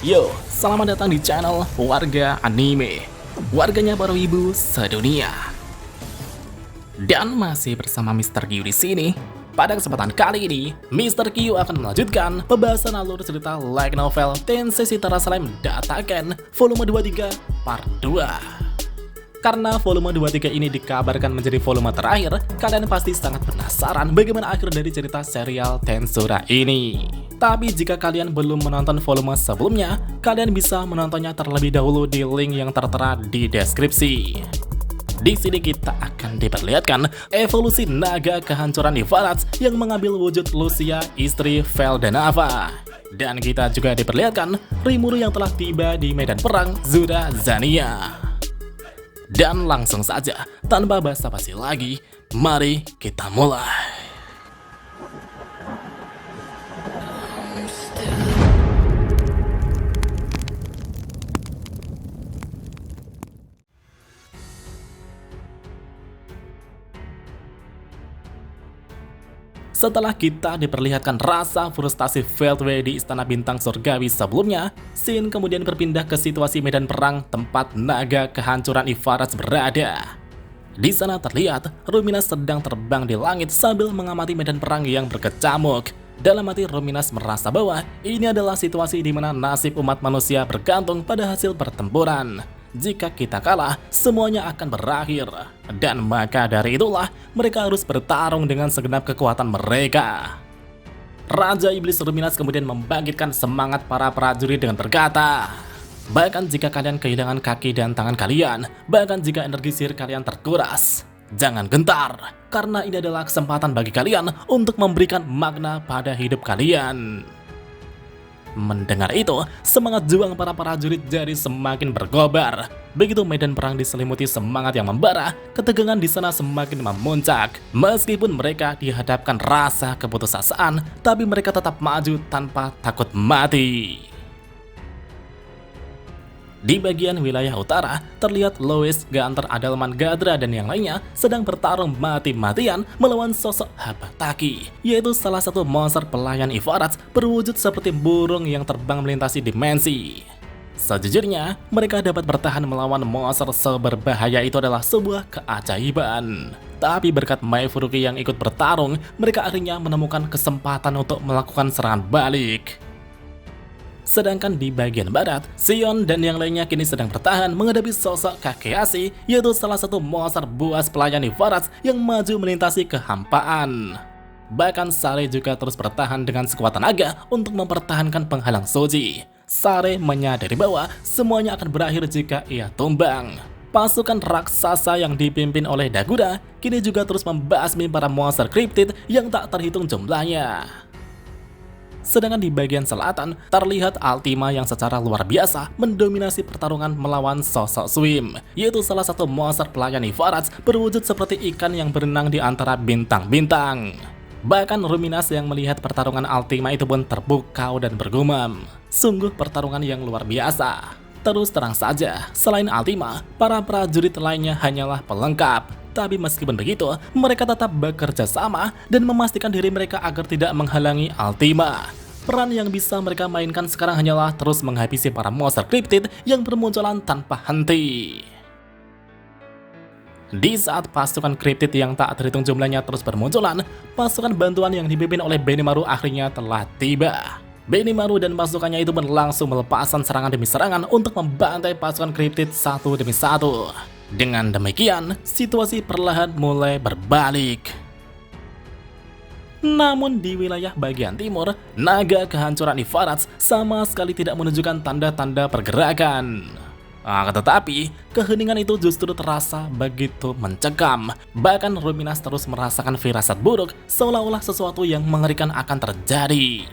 Yo, selamat datang di channel Warga Anime, warganya para wibu sedunia. Dan masih bersama Mr. Q di sini. Pada kesempatan kali ini, Mr. Q akan melanjutkan pembahasan alur cerita light novel Tensei Shitara Slime Dataken volume 23 part 2. Karena volume 23 ini dikabarkan menjadi volume terakhir, kalian pasti sangat penasaran bagaimana akhir dari cerita serial Tensura ini. Tapi jika kalian belum menonton volume sebelumnya, kalian bisa menontonnya terlebih dahulu di link yang tertera di deskripsi. Di sini kita akan diperlihatkan evolusi naga kehancuran Ivarats yang mengambil wujud Lucia, istri Veldanava. Dan kita juga diperlihatkan Rimuru yang telah tiba di medan perang Zuda Zania. Dan langsung saja, tanpa basa-basi lagi, mari kita mulai. Setelah kita diperlihatkan rasa frustasi Veldway di Istana Bintang Surgawi sebelumnya, scene kemudian berpindah ke situasi medan perang tempat naga kehancuran Ivarats berada. Di sana terlihat Ruminas sedang terbang di langit sambil mengamati medan perang yang berkecamuk. Dalam hati Ruminas merasa bahwa ini adalah situasi di mana nasib umat manusia bergantung pada hasil pertempuran. Jika kita kalah, semuanya akan berakhir. Dan maka dari itulah, mereka harus bertarung dengan segenap kekuatan mereka. Raja Iblis Ruminas kemudian membangkitkan semangat para prajurit dengan berkata, bahkan jika kalian kehilangan kaki dan tangan kalian, bahkan jika energi sihir kalian terkuras, jangan gentar, karena ini adalah kesempatan bagi kalian untuk memberikan makna pada hidup kalian. Mendengar itu, semangat juang para prajurit jadi semakin berkobar. Begitu medan perang diselimuti semangat yang membara, ketegangan di sana semakin memuncak. Meskipun mereka dihadapkan rasa keputusasaan, tapi mereka tetap maju tanpa takut mati. Di bagian wilayah utara, terlihat Lois, Gunter, Adalman, Gadra, dan yang lainnya sedang bertarung mati-matian melawan sosok Habataki, yaitu salah satu monster pelayan Ivarats berwujud seperti burung yang terbang melintasi dimensi. Sejujurnya, mereka dapat bertahan melawan monster seberbahaya itu adalah sebuah keajaiban. Tapi berkat Mai Furuki yang ikut bertarung, mereka akhirnya menemukan kesempatan untuk melakukan serangan balik. Sedangkan di bagian barat, Sion dan yang lainnya kini sedang bertahan menghadapi sosok Kakeashi, yaitu salah satu monster buas pelayan Ivarats yang maju melintasi kehampaan. Bahkan Sare juga terus bertahan dengan sekuat tenaga untuk mempertahankan penghalang Soji. Sare menyadari bahwa semuanya akan berakhir jika ia tumbang. Pasukan raksasa yang dipimpin oleh Daguda kini juga terus membasmi para monster kriptid yang tak terhitung jumlahnya. Sedangkan di bagian selatan, terlihat Altima yang secara luar biasa mendominasi pertarungan melawan sosok Swim, yaitu salah satu monster pelayan Ivarats berwujud seperti ikan yang berenang di antara bintang-bintang. Bahkan Ruminas yang melihat pertarungan Altima itu pun terpukau dan bergumam. Sungguh pertarungan yang luar biasa. Terus terang saja, selain Altima, para prajurit lainnya hanyalah pelengkap. Tapi meskipun begitu, mereka tetap bekerja sama dan memastikan diri mereka agar tidak menghalangi Altima. Peran yang bisa mereka mainkan sekarang hanyalah terus menghabisi para monster kriptid yang bermunculan tanpa henti. Di saat pasukan kriptid yang tak terhitung jumlahnya terus bermunculan, pasukan bantuan yang dipimpin oleh Benimaru akhirnya telah tiba. Benimaru dan pasukannya itu pun langsung melepaskan serangan demi serangan untuk membantai pasukan kriptid satu demi satu. Dengan demikian, situasi perlahan mulai berbalik. Namun di wilayah bagian timur, naga kehancuran Ivarats sama sekali tidak menunjukkan tanda-tanda pergerakan. Tetapi, keheningan itu justru terasa begitu mencekam. Bahkan Ruminas terus merasakan firasat buruk seolah-olah sesuatu yang mengerikan akan terjadi.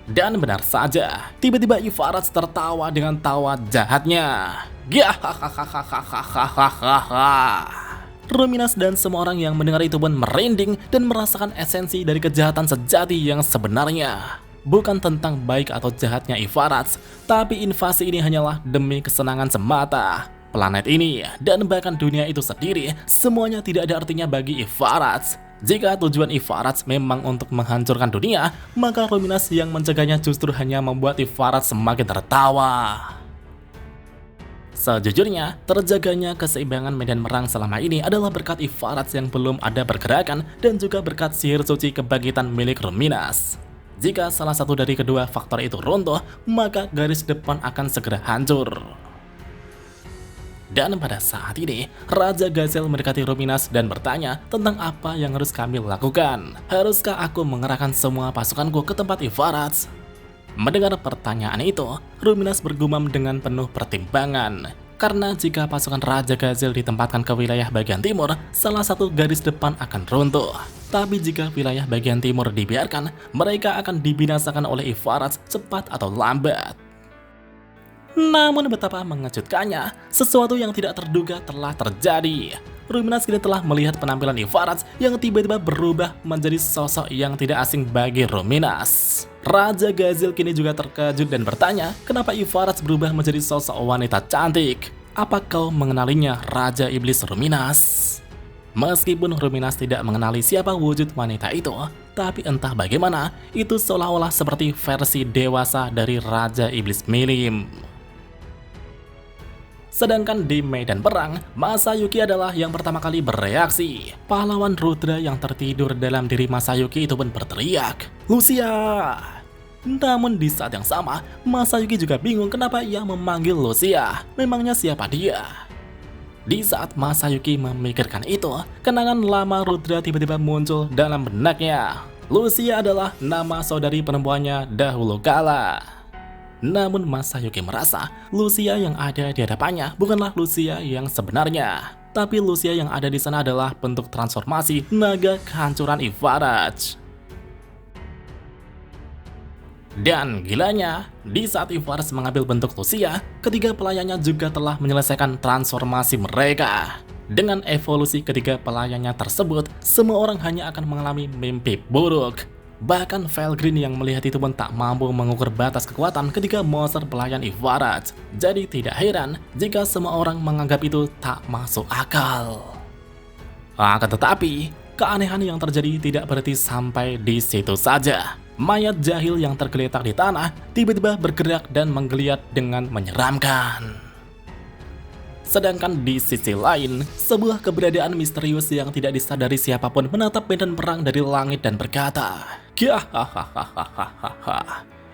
Dan benar saja, tiba-tiba Ivarats tertawa dengan tawa jahatnya. Ruminas dan semua orang yang mendengar itu pun merinding dan merasakan esensi dari kejahatan sejati yang sebenarnya. Bukan tentang baik atau jahatnya Ivarats, tapi invasi ini hanyalah demi kesenangan semata. Planet ini dan bahkan dunia itu sendiri semuanya tidak ada artinya bagi Ivarats. Jika tujuan Ivarats memang untuk menghancurkan dunia, maka Luminas yang mencegahnya justru hanya membuat Ivarats semakin tertawa. Sejujurnya, terjaganya keseimbangan medan perang selama ini adalah berkat Ivarats yang belum ada pergerakan dan juga berkat sihir suci kebangkitan milik Luminas. Jika salah satu dari kedua faktor itu runtuh, maka garis depan akan segera hancur. Dan pada saat ini, Raja Gazel mendekati Luminas dan bertanya tentang apa yang harus kami lakukan. Haruskah aku mengerahkan semua pasukanku ke tempat Ivarats? Mendengar pertanyaan itu, Luminas bergumam dengan penuh pertimbangan. Karena jika pasukan Raja Gazel ditempatkan ke wilayah bagian timur, salah satu garis depan akan runtuh. Tapi jika wilayah bagian timur dibiarkan, mereka akan dibinasakan oleh Ivarats cepat atau lambat. Namun betapa mengejutkannya, sesuatu yang tidak terduga telah terjadi. Luminas kini telah melihat penampilan Ivarats yang tiba-tiba berubah menjadi sosok yang tidak asing bagi Luminas. Raja Gazel kini juga terkejut dan bertanya, kenapa Ivarats berubah menjadi sosok wanita cantik? Apa kau mengenalinya, Raja Iblis Luminas? Meskipun Luminas tidak mengenali siapa wujud wanita itu, tapi entah bagaimana, itu seolah-olah seperti versi dewasa dari Raja Iblis Milim. Sedangkan di medan perang, Masayuki adalah yang pertama kali bereaksi. Pahlawan Rudra yang tertidur dalam diri Masayuki itu pun berteriak, "Lucia!" Namun di saat yang sama, Masayuki juga bingung kenapa ia memanggil Lucia. Memangnya siapa dia? Di saat Masayuki memikirkan itu, kenangan lama Rudra tiba-tiba muncul dalam benaknya. Lucia adalah nama saudari perempuannya dahulu kala. Namun Masayuki merasa Lucia yang ada di hadapannya bukanlah Lucia yang sebenarnya, tapi Lucia yang ada di sana adalah bentuk transformasi naga kehancuran Ivarats. Dan gilanya, di saat Ivarats mengambil bentuk Lucia, ketiga pelayannya juga telah menyelesaikan transformasi mereka. Dengan evolusi ketiga pelayannya tersebut, semua orang hanya akan mengalami mimpi buruk. Bahkan Felgrin yang melihat itu pun tak mampu mengukur batas kekuatan ketiga monster pelayan Ivarats. Jadi tidak heran jika semua orang menganggap itu tak masuk akal. Akan tetapi, keanehan yang terjadi tidak berhenti sampai di situ saja. Mayat jahil yang tergeletak di tanah tiba-tiba bergerak dan menggeliat dengan menyeramkan. Sedangkan di sisi lain, sebuah keberadaan misterius yang tidak disadari siapapun menatap medan perang dari langit dan berkata, "Hahaha,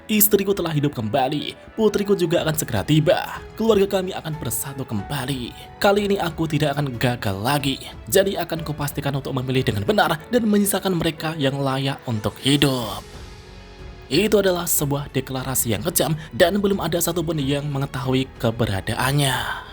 istriku telah hidup kembali, putriku juga akan segera tiba, keluarga kami akan bersatu kembali. Kali ini aku tidak akan gagal lagi, jadi akan kupastikan untuk memilih dengan benar dan menyisakan mereka yang layak untuk hidup." Itu adalah sebuah deklarasi yang kejam dan belum ada satupun yang mengetahui keberadaannya.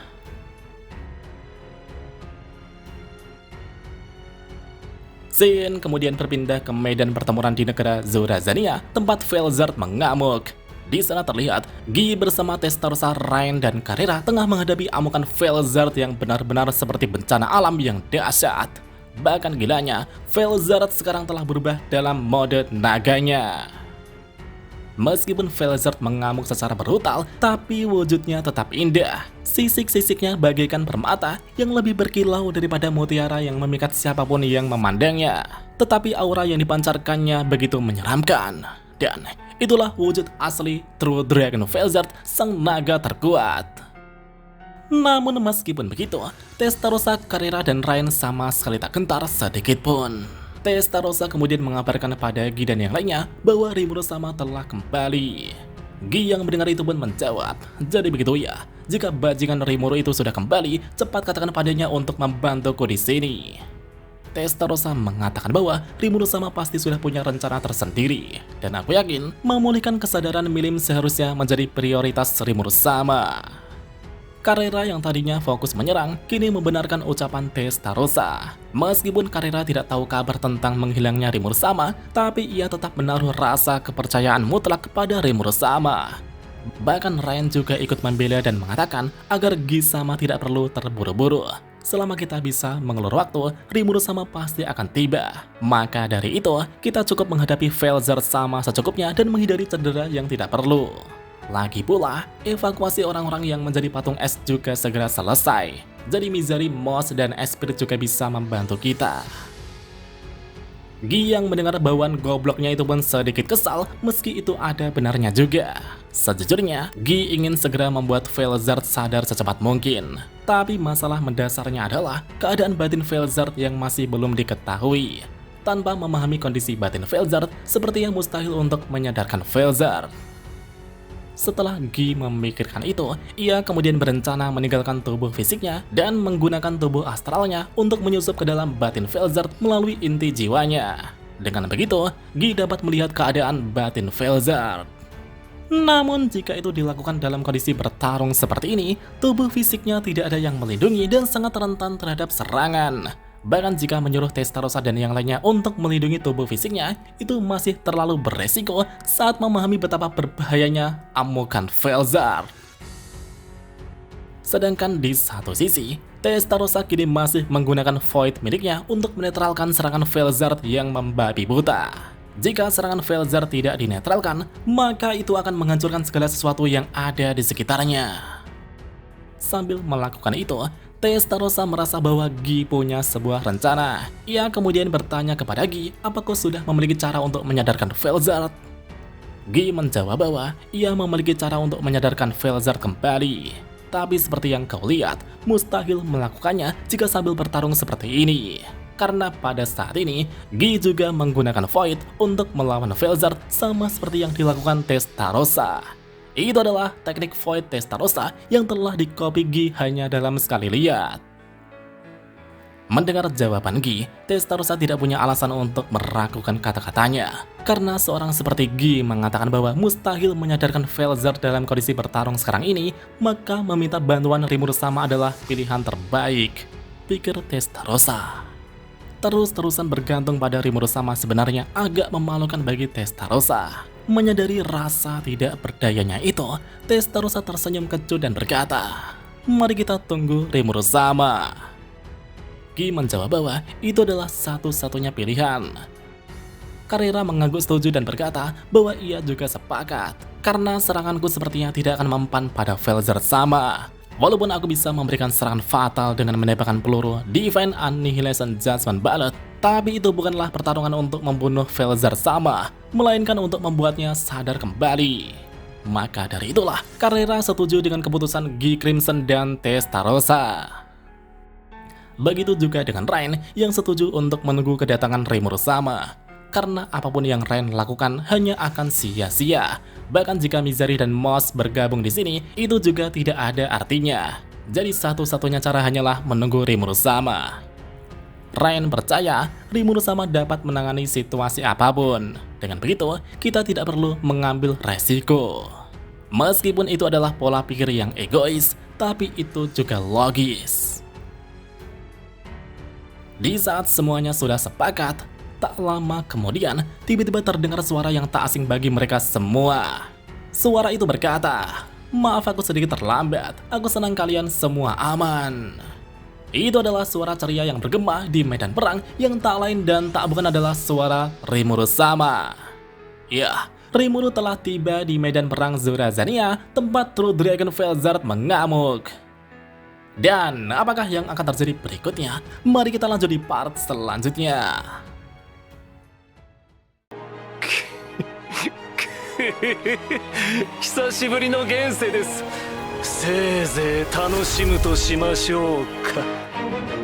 Scene kemudian berpindah ke medan pertempuran di negara Zorazania, tempat Felzard mengamuk. Di sana terlihat Guy bersama Testarossa, Rain, dan Carrera tengah menghadapi amukan Felzard yang benar-benar seperti bencana alam yang dahsyat. Bahkan gilanya, Felzard sekarang telah berubah dalam mode naganya. Meskipun Felzard mengamuk secara brutal, tapi wujudnya tetap indah. Sisik-sisiknya bagaikan permata yang lebih berkilau daripada mutiara yang memikat siapapun yang memandangnya. Tetapi aura yang dipancarkannya begitu menyeramkan. Dan itulah wujud asli True Dragon Felzard, sang naga terkuat. Namun meskipun begitu, Testarossa, Carrera, dan Rain sama sekali tak gentar sedikit pun. Testarossa kemudian mengabarkan pada Guy dan yang lainnya bahwa Rimuru sama telah kembali. Guy yang mendengar itu pun menjawab, "Jadi begitu ya, jika bajingan Rimuru itu sudah kembali, cepat katakan padanya untuk membantuku di sini." Testarossa mengatakan bahwa Rimuru sama pasti sudah punya rencana tersendiri, dan aku yakin memulihkan kesadaran Milim seharusnya menjadi prioritas Rimuru sama. Carrera yang tadinya fokus menyerang, kini membenarkan ucapan Testarossa. Meskipun Carrera tidak tahu kabar tentang menghilangnya Rimuru sama, tapi ia tetap menaruh rasa kepercayaan mutlak kepada Rimuru sama. Bahkan Rain juga ikut membela dan mengatakan agar Guy sama tidak perlu terburu-buru. Selama kita bisa mengelur waktu, Rimuru sama pasti akan tiba. Maka dari itu, kita cukup menghadapi Felzard sama secukupnya dan menghindari cedera yang tidak perlu. Lagi pula, evakuasi orang-orang yang menjadi patung es juga segera selesai. Jadi Mizari, Moss, dan Esprit juga bisa membantu kita. Gi yang mendengar bauan gobloknya itu pun sedikit kesal, meski itu ada benarnya juga. Sejujurnya, Gi ingin segera membuat Velzard sadar secepat mungkin. Tapi masalah mendasarnya adalah keadaan batin Velzard yang masih belum diketahui. Tanpa memahami kondisi batin Velzard, sepertinya mustahil untuk menyadarkan Velzard. Setelah Gi memikirkan itu, ia kemudian berencana meninggalkan tubuh fisiknya dan menggunakan tubuh astralnya untuk menyusup ke dalam batin Velzard melalui inti jiwanya. Dengan begitu, Gi dapat melihat keadaan batin Velzard. Namun jika itu dilakukan dalam kondisi bertarung seperti ini, tubuh fisiknya tidak ada yang melindungi dan sangat rentan terhadap serangan. Bahkan jika menyuruh Testarossa dan yang lainnya untuk melindungi tubuh fisiknya, itu masih terlalu beresiko saat memahami betapa berbahayanya amukan Velzard. Sedangkan di satu sisi, Testarossa kini masih menggunakan Void miliknya untuk menetralkan serangan Velzard yang membabi buta. Jika serangan Velzard tidak dinetralkan, maka itu akan menghancurkan segala sesuatu yang ada di sekitarnya. Sambil melakukan itu, Testarossa merasa bahwa Gi punya sebuah rencana. Ia kemudian bertanya kepada Gi apakah sudah memiliki cara untuk menyadarkan Velzard. Gi menjawab bahwa ia memiliki cara untuk menyadarkan Velzard kembali. Tapi seperti yang kau lihat, mustahil melakukannya jika sambil bertarung seperti ini. Karena pada saat ini, Gi juga menggunakan Void untuk melawan Velzard sama seperti yang dilakukan Testarossa. Itu adalah teknik Void Testarossa yang telah dikopi Gi hanya dalam sekali lihat. Mendengar jawaban Gi, Testarossa tidak punya alasan untuk meragukan kata-katanya. Karena seorang seperti Gi mengatakan bahwa mustahil menyadarkan Velzard dalam kondisi bertarung sekarang ini, maka meminta bantuan Rimuru Sama adalah pilihan terbaik, pikir Testarossa. Terus-terusan bergantung pada Rimuru Sama sebenarnya agak memalukan bagi Testarossa. Menyadari rasa tidak berdayanya itu, Testarossa tersenyum kecut dan berkata, "Mari kita tunggu Rimuru Sama." Gi menjawab bahwa itu adalah satu-satunya pilihan. Carrera mengangguk setuju dan berkata bahwa ia juga sepakat, karena seranganku sepertinya tidak akan mempan pada Velzard Sama. Walaupun aku bisa memberikan serangan fatal dengan menembakkan peluru Divine Annihilation Judgment Bullet, tapi itu bukanlah pertarungan untuk membunuh Velzard Sama, melainkan untuk membuatnya sadar kembali. Maka dari itulah, Carrera setuju dengan keputusan Gi Crimson dan Testarossa. Begitu juga dengan Rain yang setuju untuk menunggu kedatangan Rimuru Sama. Karena apapun yang Rain lakukan hanya akan sia-sia. Bahkan jika Mizari dan Moss bergabung di sini, itu juga tidak ada artinya. Jadi satu-satunya cara hanyalah menunggu Rimuru Sama. Rain percaya Rimuru Sama dapat menangani situasi apapun. Dengan begitu, kita tidak perlu mengambil resiko. Meskipun itu adalah pola pikir yang egois, tapi itu juga logis. Di saat semuanya sudah sepakat, tak lama kemudian, tiba-tiba terdengar suara yang tak asing bagi mereka semua. Suara itu berkata, "Maaf aku sedikit terlambat, aku senang kalian semua aman." Itu adalah suara ceria yang bergema di medan perang yang tak lain dan tak bukan adalah suara Rimuru Sama. Ya, Rimuru telah tiba di medan perang Zorazania, tempat True Dragon Velzard mengamuk. Dan apakah yang akan terjadi berikutnya? Mari kita lanjut di part selanjutnya. 久しぶりの現世です。せいぜい楽しむとしましょうか。